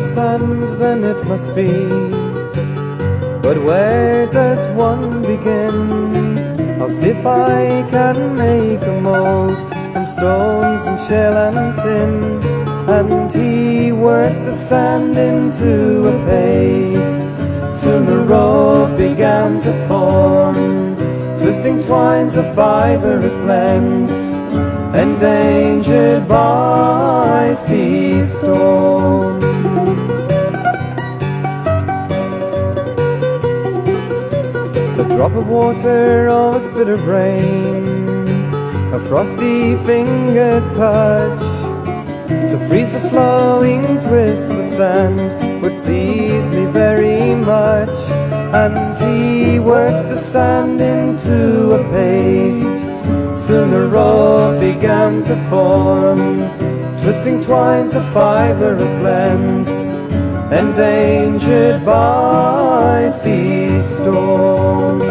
quicksand then it must be. But where does one begin? I'll see if I can make a mold from stones and shell and tin. And he worked the sand into a paste. Soon the rope began to form, twisting twines of fibrous lengths, endangered by sea storm. A drop of water or a spit of rain, a frosty finger touch, to freeze a flowing twist of sand would please me very much. And he worked the sand into a paste. Soon the rope began to form, twisting twines of fibrous lengths, endangered by sea storms.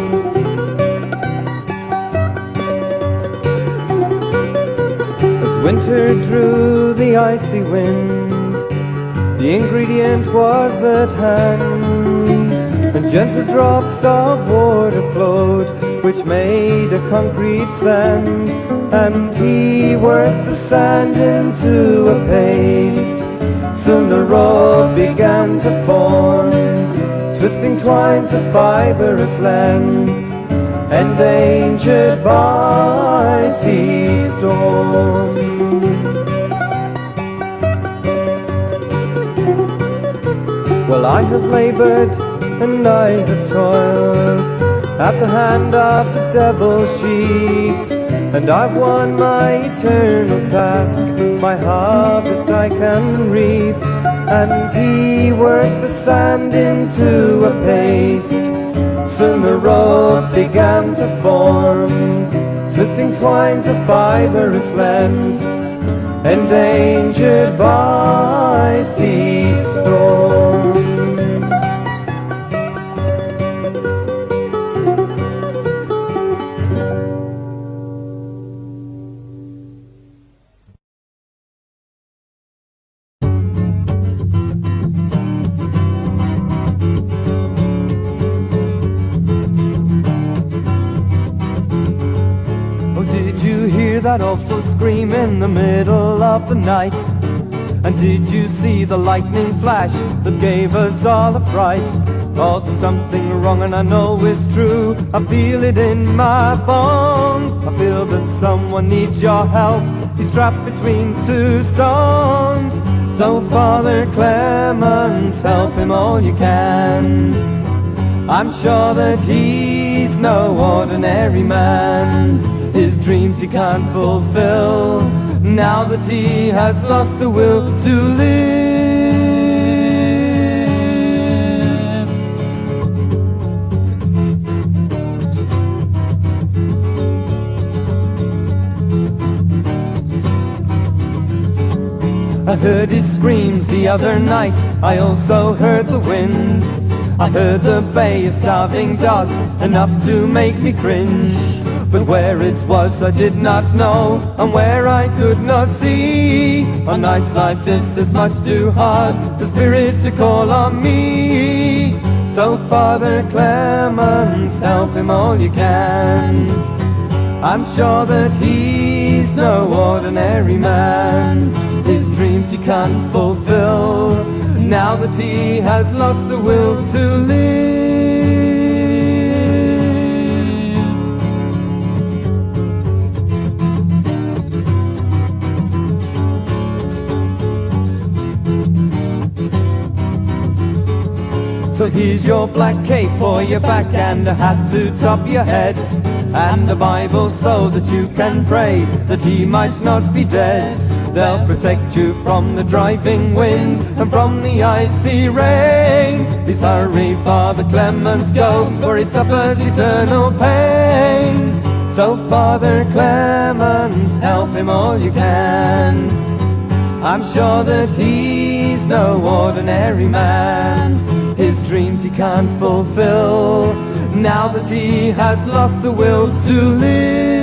As winter drew the icy wind, the ingredient was at hand, and gentle drops of water flowed, which made a concrete sand. And he worked the sand into a paste. Soon the rope began to form, twisting twines of fibrous lengths, endangered by sea storm. Well, I have laboured and I have toiled at the hand of the devil's sheep, and I've won my eternal task, my harvest I can reap. And he worked the sand into a paste. Soon the rope began to form, twisting twines of fibrous lengths, endangered by sea storm. That awful scream in the middle of the night? And did you see the lightning flash that gave us all a fright? Oh, there's something wrong and I know it's true. I feel it in my bones. I feel that someone needs your help. He's trapped between two stones. So Father Clements, help him all you can. I'm sure that he's no ordinary man. His dreams he can't fulfill, now that he has lost the will to live. I heard his screams the other night, I also heard the wind. I heard the bay of starving dogs, enough to make me cringe. But where it was I did not know, and where I could not see. On nights like this it's much too hard for spirits to call on me. So Father Clements, help him all you can. I'm sure that he's no ordinary man. His dreams he can't fulfill, now that he has lost the will to live. So here's your black cape for your back and a hat to top your head, and a Bible so that you can pray that he might not be dead. They'll protect you from the driving wind and from the icy rain. Please hurry, Father Clements, go, for he suffers eternal pain. So Father Clements, help him all you can. I'm sure that he's no ordinary man. His dreams he can't fulfill, now that he has lost the will to live.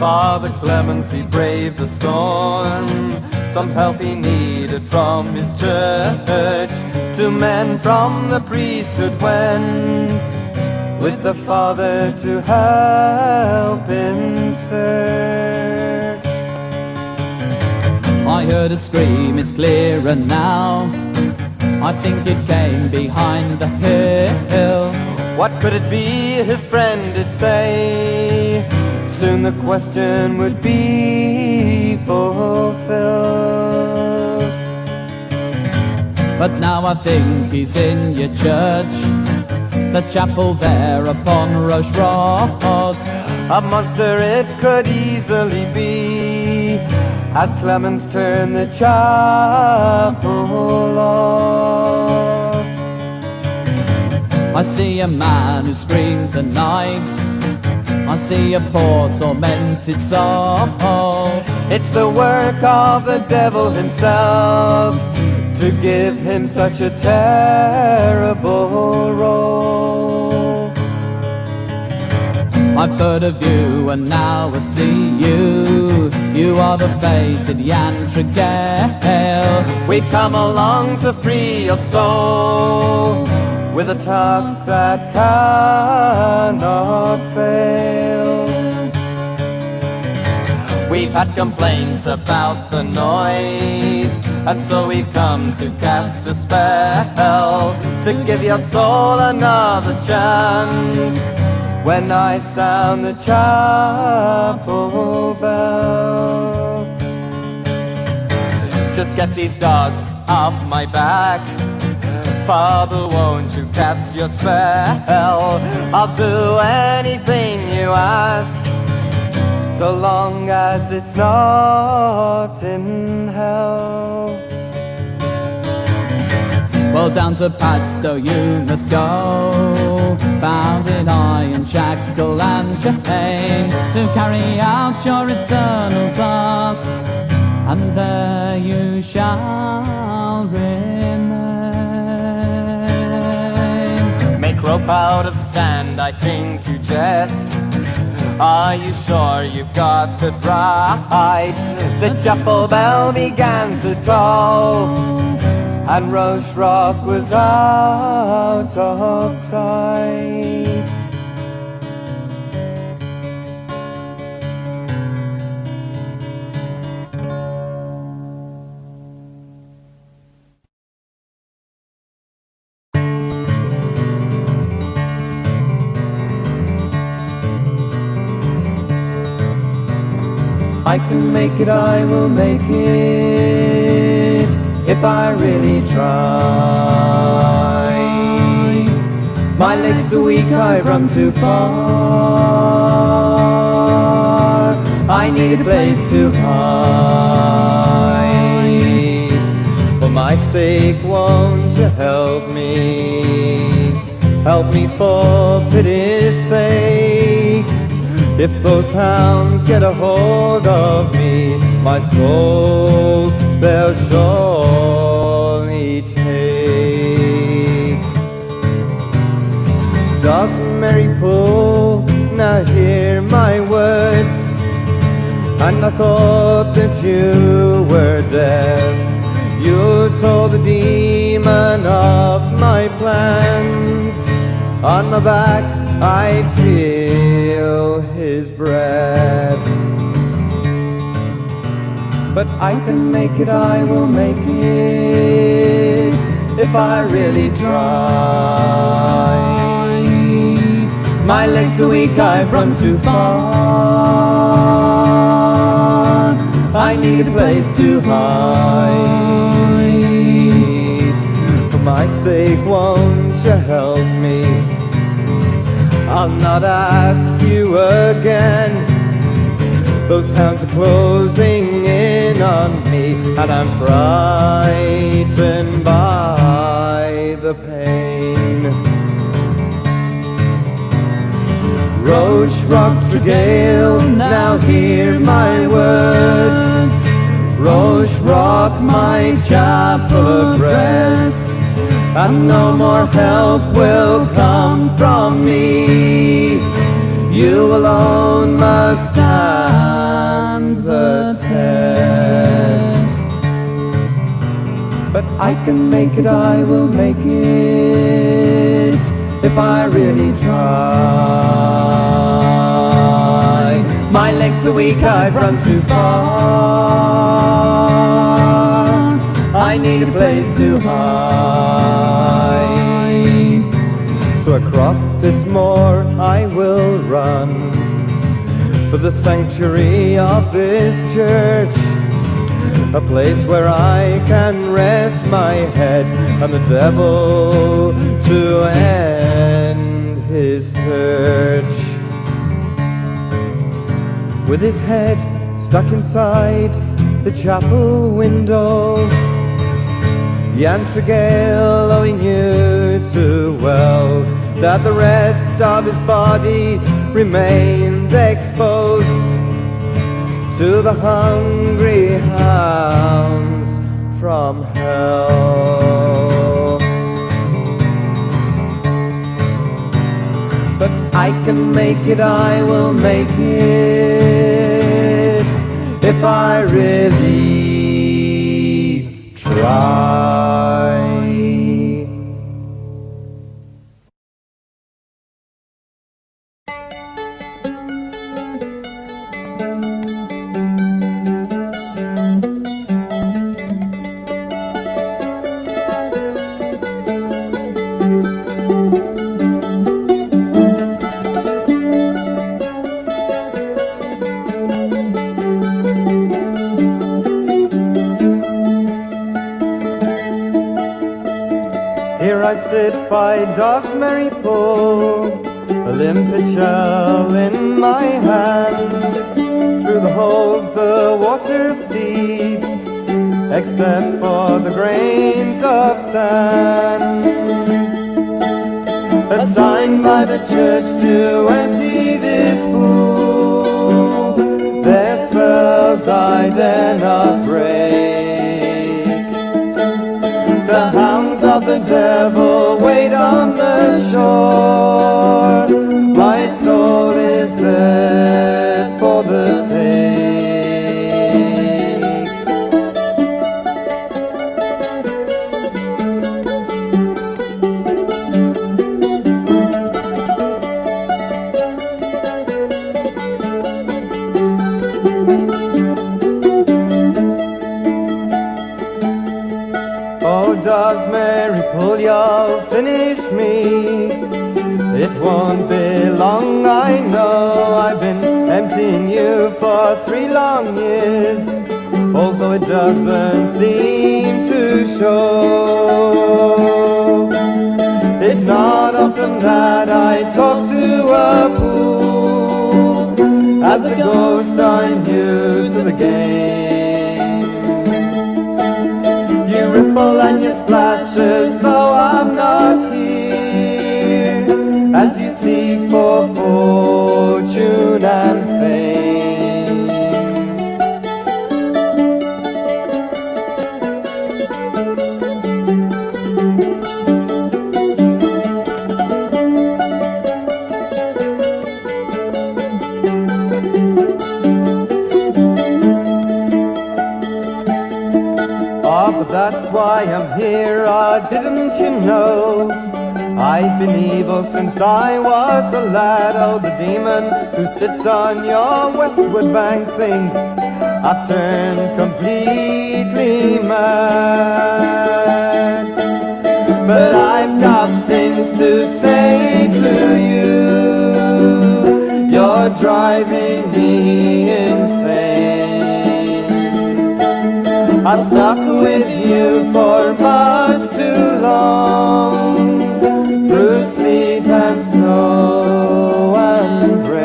Father Clements, he braved the storm. Some help he needed from his church. 2 men from the priesthood went with the Father to help him search. I heard a scream, it's clearer now. I think it came behind the hill. What could it be, his friend did say? Soon the question would be fulfilled. But now I think he's in your church, the chapel there upon Roche Rock. A monster it could easily be, as Clements turned the chapel off. I see a man who screams at night, I see a poor tormented soul. It's the work of the devil himself to give him such a terrible role. I've heard of you and now I see you. You are the fated Jan Tregeagle. We've come along to free your soul with a task that cannot fail. We've had complaints about the noise, and so we've come to cast a spell to give your soul another chance when I sound the chapel bell. Just get these dogs off my back, Father, won't you cast your spell? I'll do anything you ask, so long as it's not in hell. Well, down to Padstow you must go, bound in iron shackle and chain, to carry out your eternal task, and there you shall remain. Make rope out of sand, I think you jest. Are you sure you've got it right? The chapel bell began to toll, and Roche Rock was out of sight. I can make it, I will make it, if I really try. My legs are weak, I run too far. I need a place to hide. For my sake, won't you help me? Help me for pity's sake. If those hounds get a hold of me, my soul they'll surely take. Dozmary School, now hear my words. And I thought that you were deaf. You told the demon of my plans. On my back I feel his breath. But I can make it, I will make it, if I really try. My legs are weak, I've run too far. I need a place to hide. For my sake, won't you help me? I'll not ask you again. Those hounds are closing in on me, and I'm frightened by the pain. Roche Rock Tregeagle, now hear my words. Roche Rock, my chapel of rest, and no more help will come from me. You alone must stand. I can make it, I will make it, if I really try. My legs are weak, I've run too far, I need a place to hide. So across this moor I will run, for the sanctuary of this church, a place where I can rest my head, and the devil to end his search. With his head stuck inside the chapel window, Jan Tregeagles, though he knew too well that the rest of his body remained exposed to the hungry hounds from hell. But I can make it, I will make it, if I really try. I sit by Dozmary School, a limpid shell in my hand. Through the holes the water seeps, except for the grains of sand. Assigned by the church to empty this pool, their spells I dare not break. The hounds of the devil wait on the shore, my soul is theirs for the take. Oh, Dozmary, pull, you'll finish me. It won't be long, I know. I've been emptying you for 3 long years, although it doesn't seem to show. It's not often that I talk to a pool. As a ghost I'm new to the game. You ripple and you splash as though I'm not here, as you seek for fortune and fame. Oh, but that's why I'm here, oh, didn't you know? I've been evil since I was a lad. Oh, the demon who sits on your westward bank thinks I've turned completely mad. But I've got things to say to you. You're driving me insane. I've stuck with you for much too long, through sleet and snow and rain.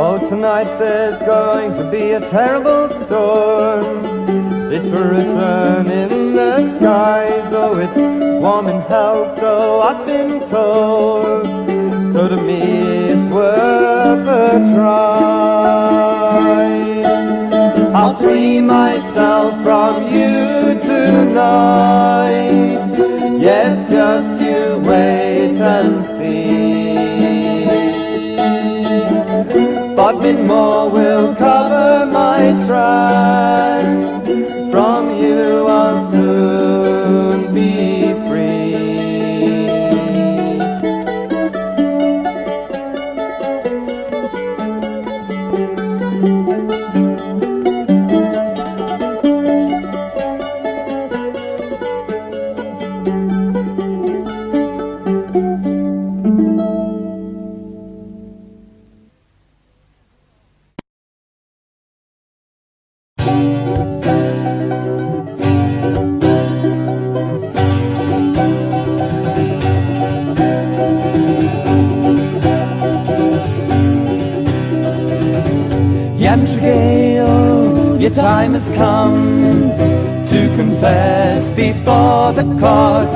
Oh, tonight there's going to be a terrible storm. It's written in the skies, oh, it's warm in hell, so I've been told. So to me it's worth a try. free myself from you tonight. Yes, just you wait and see. Bodmin Moor will cover my tracks. From you I'll soon be free. Tregeagle, your time has come to confess before the court.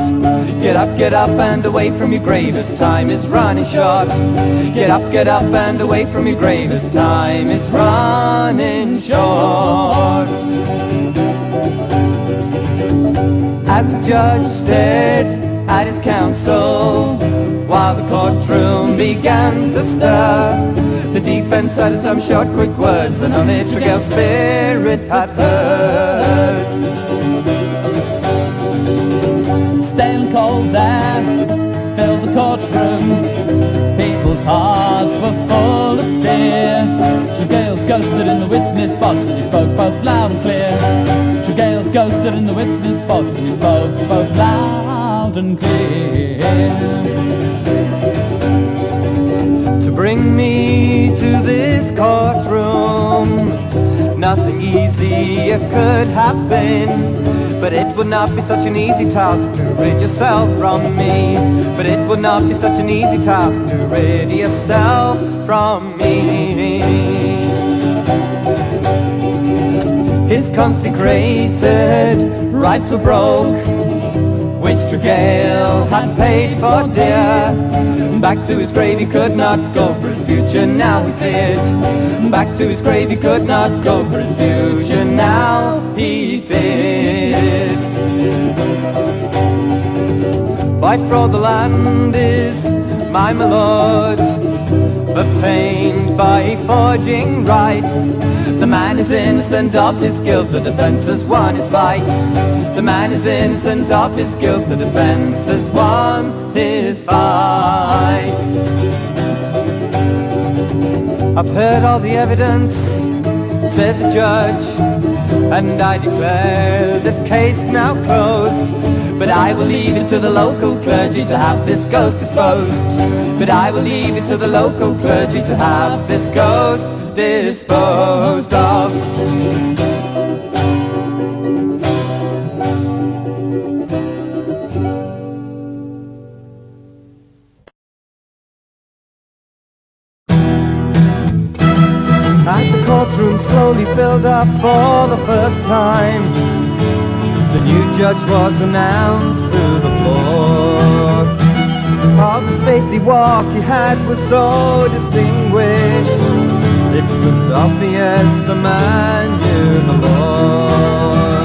Get up and away from your grave as time is running short. Get up and away from your grave as time is running short. As the judge stared at his counsel while the courtroom began to stir, the defense uttered some short, quick words, and only Tregeagle's spirit had heard. Stale and cold air filled the courtroom. People's hearts were full of fear. Tregeagle's ghost stood in the witness box, and he spoke both loud and clear. Tregeagle's ghost stood in the witness box, and he spoke both loud and clear. To bring me to this courtroom, nothing easier could have been. But it would not be such an easy task to rid yourself from me. But it would not be such an easy task to rid yourself from me. His consecrated rights were broke, which Tregeagle had paid for dear. Back to his grave he could not go, for his future now he feared. Back to his grave he could not go, for his future now he feared. By fraud the land is mine, my lord, obtained by forging rights. The man is innocent of his guilt, the defense has won his fight. The man is innocent of his guilt, the defense has won his fight. I've heard all the evidence, said the judge, and I declare this case now closed. But I will leave it to the local clergy to have this ghost disposed. But I will leave it to the local clergy to have this ghost disposed of. As the courtroom slowly filled up for the first time, the new judge was announced to the floor. Oh, the stately walk he had was so distinguished, it was obvious the man knew the law.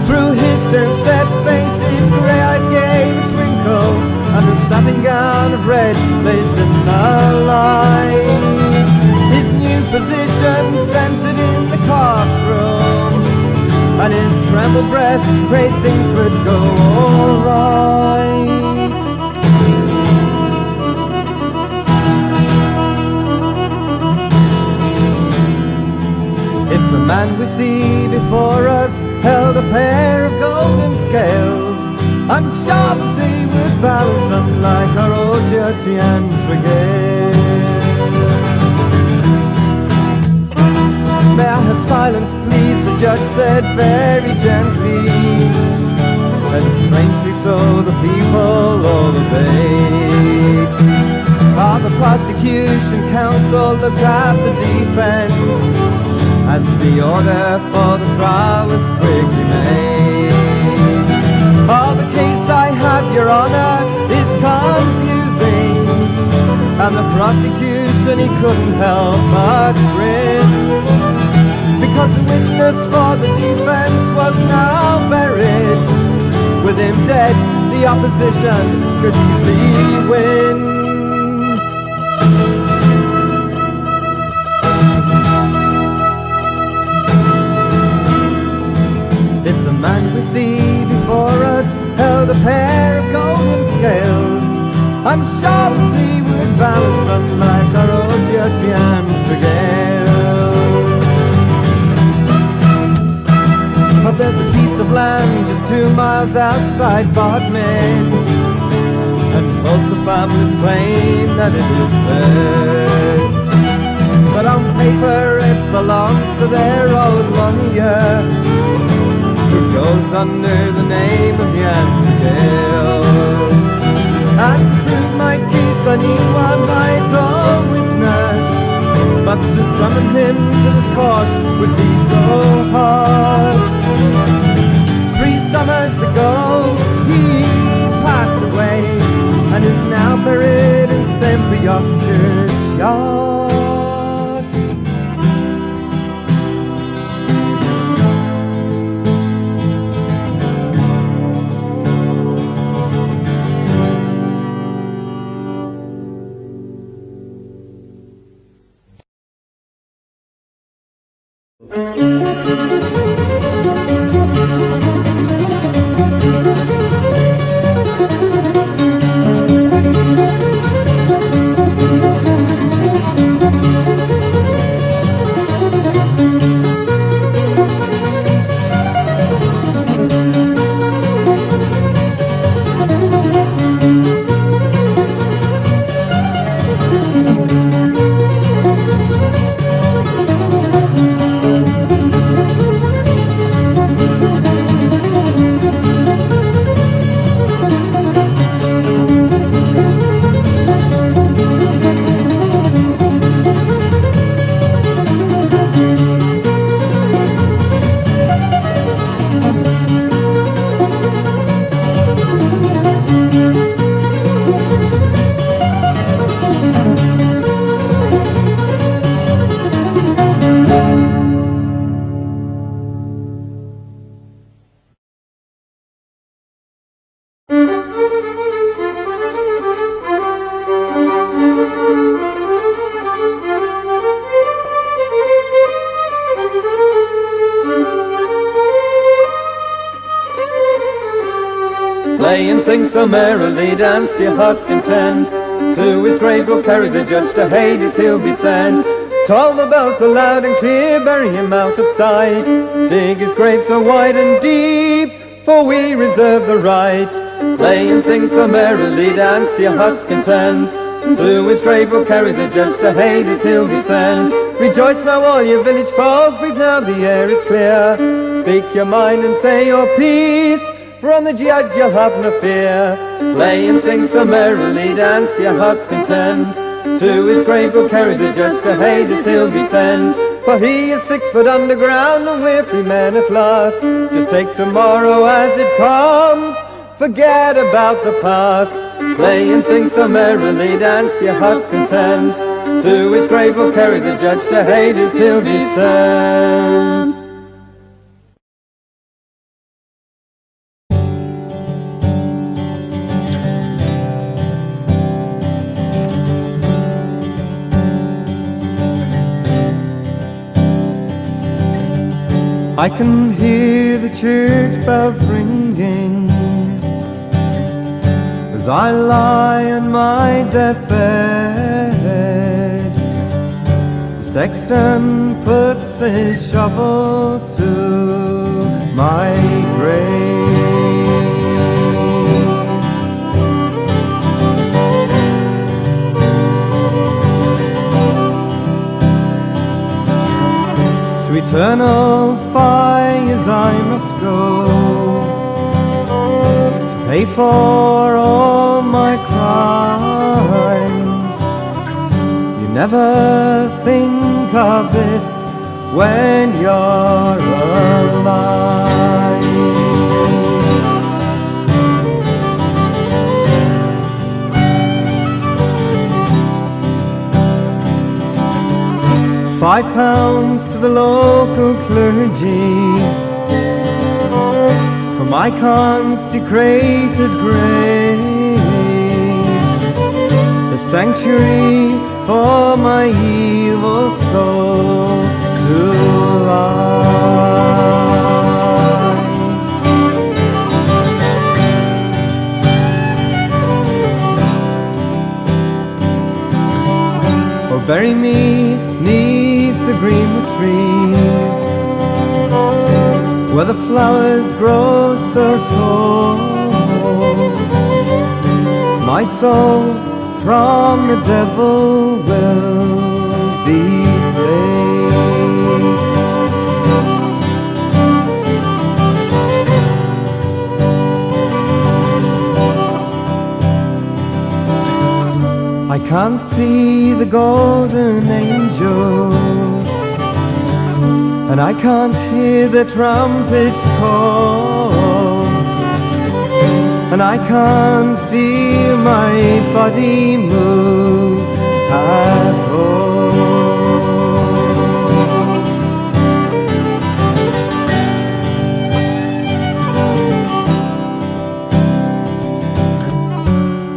Through his stern-set face his grey eyes gave a twinkle, and the satin gown of red blazed in the light. His new position centered in the courtroom, and his trembled breath prayed things would go all right. If the man we see before us held a pair of golden scales, I'm sure that they would balance unlike our old Judge and Tregeagle. May I have silence, please, the judge said very gently. And strangely so the people all obeyed. While the prosecution counsel looked at the defense, as the order for the trial was quickly made. Oh, the case I have, Your Honor, is confusing, and the prosecution, he couldn't help but grin, 'cause the witness for the defense was now buried. With him dead, the opposition could easily win. If the man we see before us held a pair of golden scales, I'm sure that we would balance them like our old Judge and Tregeagle. But there's a piece of land just 2 miles outside Bodmin, and both the families claim that it is theirs. But on paper it belongs to their old lawyer, who goes under the name of Jan Tregeagle. And to prove my case I need one vital witness, but to summon him to this court would be so hard. 3 summers ago he passed away, and is now buried in St. Petroc's churchyard. Play and sing so merrily, dance to your heart's content. To his grave will carry the judge, to Hades he'll be sent. Toll the bells so loud and clear, bury him out of sight. Dig his grave so wide and deep, for we reserve the right. Play and sing so merrily, dance to your heart's content. To his grave will carry the judge, to Hades he'll be sent. Rejoice now all you village folk, breathe now the air is clear. Speak your mind and say your piece, for on the judge you'll have no fear. Play and sing so merrily, dance to your heart's content. To his grave will carry the judge, to Hades he'll be sent. For he is 6 foot underground, and we're free men at last. Just take tomorrow as it comes, forget about the past. Play and sing so merrily, dance to your heart's content. To his grave will carry the judge, to Hades he'll be sent. I can hear the church bells ringing as I lie on my deathbed. The sexton puts his shovel to my grave. To eternal fires I must go, to pay for all my crimes. You never think of this when you're alive. £5 to the local clergy for my consecrated grave, a sanctuary for my evil soul to lie. Or bury me 'neath the green trees, where the flowers grow so tall. My soul from the devil will be saved. I can't see the golden angels, and I can't hear the trumpets call, and I can't feel my body move at all.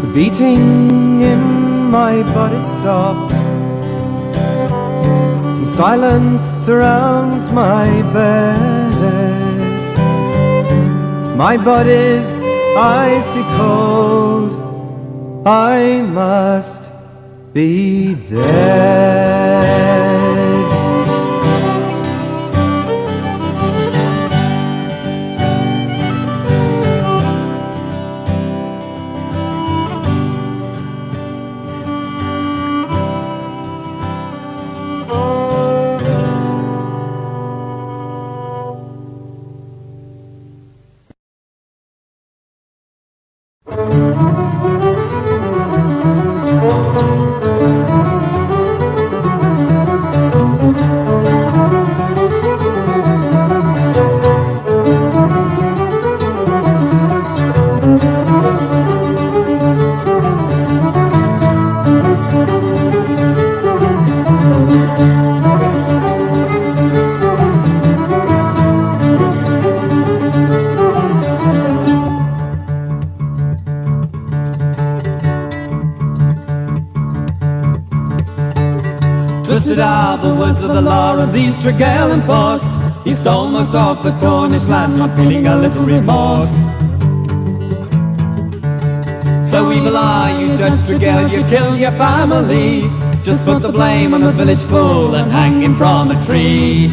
The beating in my body stopped, and silence surrounds my bed. My body's icy cold, I must be dead. Twisted are the words of the law, and these Tregeagles enforced. He stole most of the Cornish land, not feeling a little remorse. So evil are you, Judge Tregeagle, you kill your family. Just put the blame on a village fool and hang him from a tree.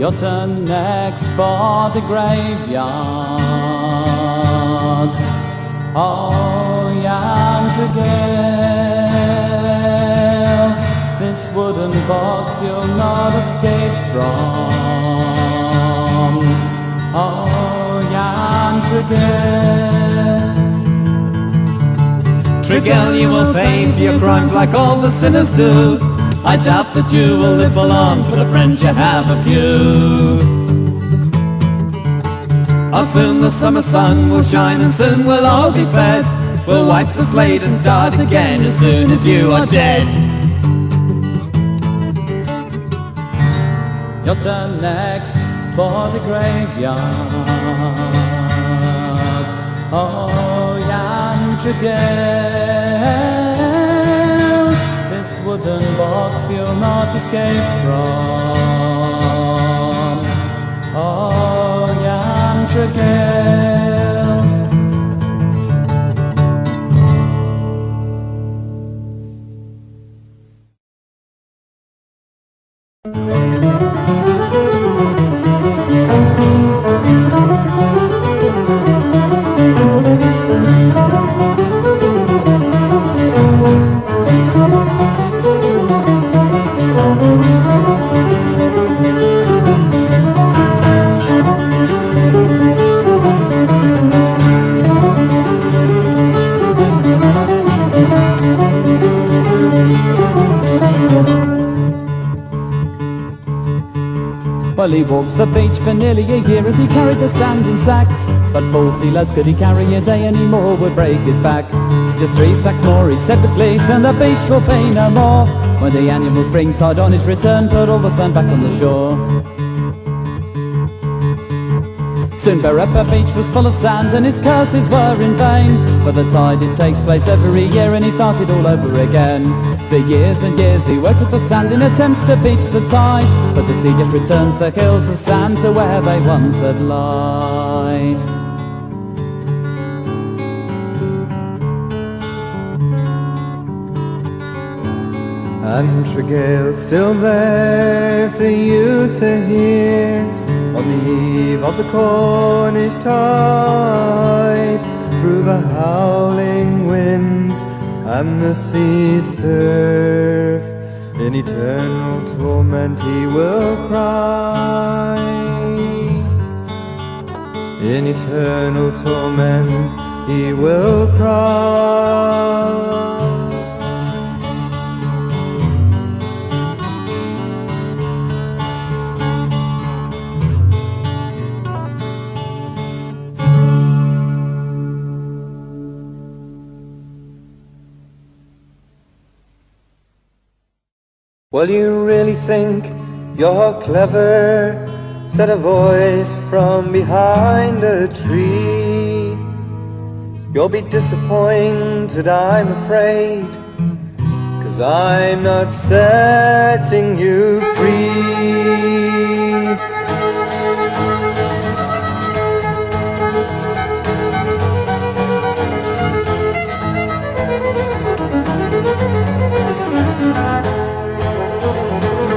Your turn next for the graveyard. Oh, young Tregeagle, this wooden box you'll not escape from. Oh, young Tregeagle. Tregeagle, you will pay for your crimes like all the sinners do. I doubt that you will live for long, for the friends you have of you. Oh, soon the summer sun will shine, and soon we'll all be fed. We'll wipe the slate and start again as soon as you are dead. Your turn next for the graveyard. Oh, young Tregeagle, this wooden box you'll not escape from. Oh, young Tregeagle. Well, he walks the beach for nearly a year and he carried the sand in sacks. But 40 loads could he carry a day, any more would break his back. Just 3 sacks more, he said with glee, and the beach will pay no more. When the annual spring tide on his return put all the sand back on the shore. Soon Berreper beach was full of sand and his curses were in vain. For the tide it takes place every year and he started all over again. For years and years he worked at the sand in attempts to beat the tide, but the sea just returns the hills of sand to where they once had lied. And Tregeagle's still there for you to hear, on the eve of the Cornish tide, through the howling winds and the sea surf, in eternal torment he will cry. In eternal torment he will cry. Well, you really think you're clever, said a voice from behind a tree. You'll be disappointed, I'm afraid, 'cause I'm not setting you free.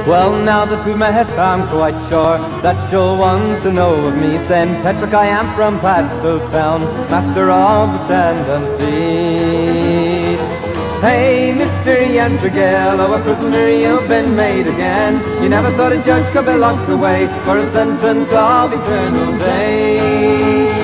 Well, now that we've met, I'm quite sure that you'll want to know of me. Saying, Petroc, I am from Padstow town, master of the sand and sea. Hey, Mr. Tregeagle, oh, a prisoner you've been made again. You never thought a judge could be locked away for a sentence of eternal days.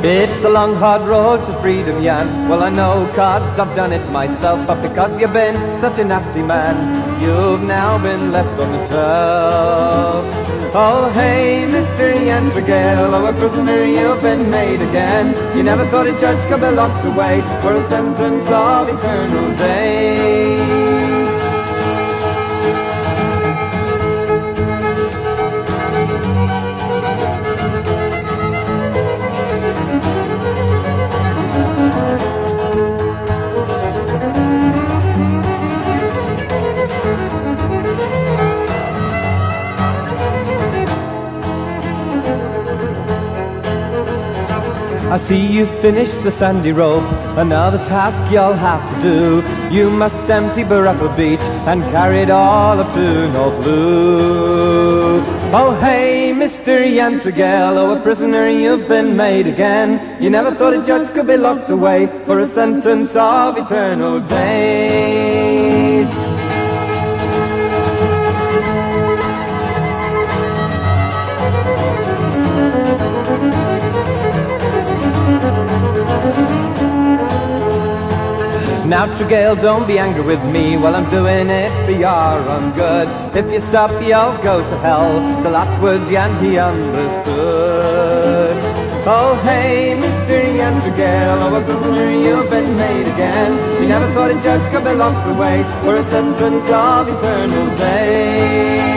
It's a long, hard road to freedom, Jan. Well, I know, 'cause I've done it myself. But because you've been such a nasty man, you've now been left on the shelf. Oh, hey, Mr. Tregeagle, oh, a prisoner you've been made again. You never thought a judge could be locked away for a sentence of eternal days. I see you've finished the sandy rope, and now the task you'll have to do. You must empty Berreper beach and carry it all up to North Blue. Oh, hey, Mr. Tregeagle, oh, a prisoner you've been made again. You never thought a judge could be locked away for a sentence of eternal days. Now, Tregeagle, don't be angry with me, well, I'm doing it for your own good. If you stop, you'll go to hell. The last words, Jan, he understood. Oh, hey, Mr. Tregeagle, oh, a prisoner you've been made again. You never thought a judge could be locked away for a sentence of eternal days.